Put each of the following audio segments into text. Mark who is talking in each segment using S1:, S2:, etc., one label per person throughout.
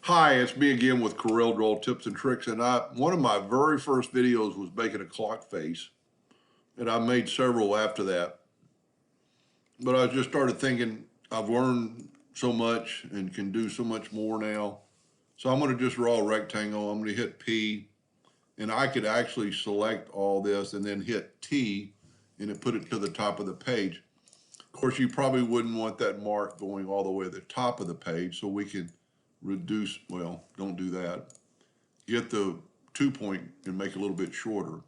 S1: Hi, it's me again with Corel Draw Tips and Tricks, and one of my very first videos was making a clock face, and I made several after that. But I just started thinking I've learned so much and can do so much more now. So I'm going to just draw a rectangle. I'm going to hit P, and I could actually select all this and then hit T, and it put it to the top of the page. Of course, you probably wouldn't want that mark going all the way to the top of the page, so we can reduce, well, don't do that. Get the 2-point and make it a little bit shorter.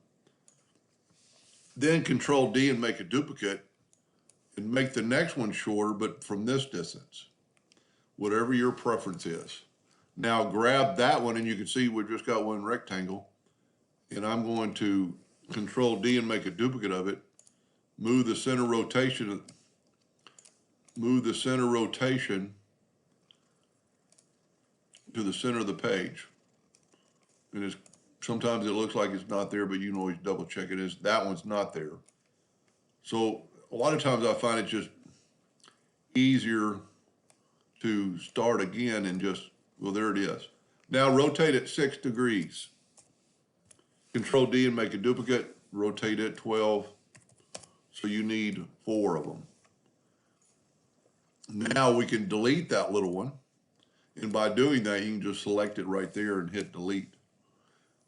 S1: Then Control D and make a duplicate and make the next one shorter, but from this distance, whatever your preference is. Now grab that one, and you can see we've just got one rectangle, and I'm going to Control D and make a duplicate of it, move the center rotation to the center of the page. And sometimes it looks like it's not there, but you can always double check it is. That one's not there. So a lot of times I find it just easier to start again and just, well, there it is. Now rotate it 6 degrees. Control D and make a duplicate, rotate it 12. So you need 4 of them. Now we can delete that little one. And by doing that, you can just select it right there and hit delete.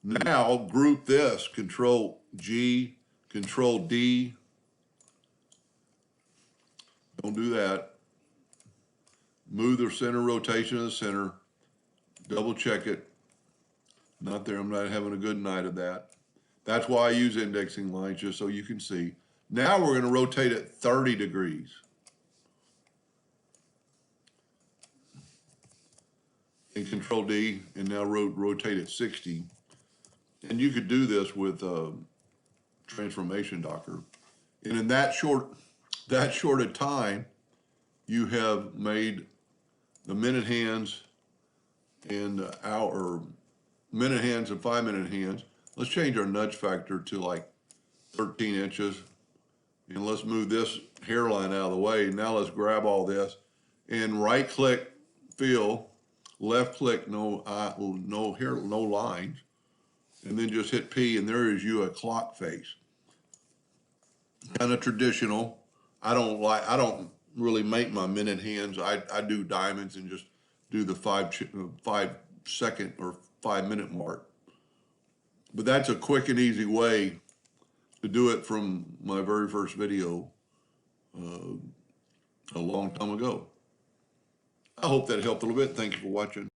S1: Now group this, Control G, Control D. Don't do that. Move the center rotation to the center. Double check it. Not there, I'm not having a good night of that. That's why I use indexing lines, just so you can see. Now we're gonna rotate it 30 degrees. And Control D, and now rotate it 60. And you could do this with transformation docker. And in that short a time, you have made the minute hands and minute hands and 5-minute hands. Let's change our nudge factor to like 13 inches. And let's move this hairline out of the way. Now let's grab all this and right click, fill, left click, no lines, and then just hit P, and there is you a clock face. Kind of traditional. I don't really make my minute hands. I do diamonds and just do the 5-second or 5-minute mark. But that's a quick and easy way to do it from my very first video a long time ago. I hope that helped a little bit. Thank you for watching.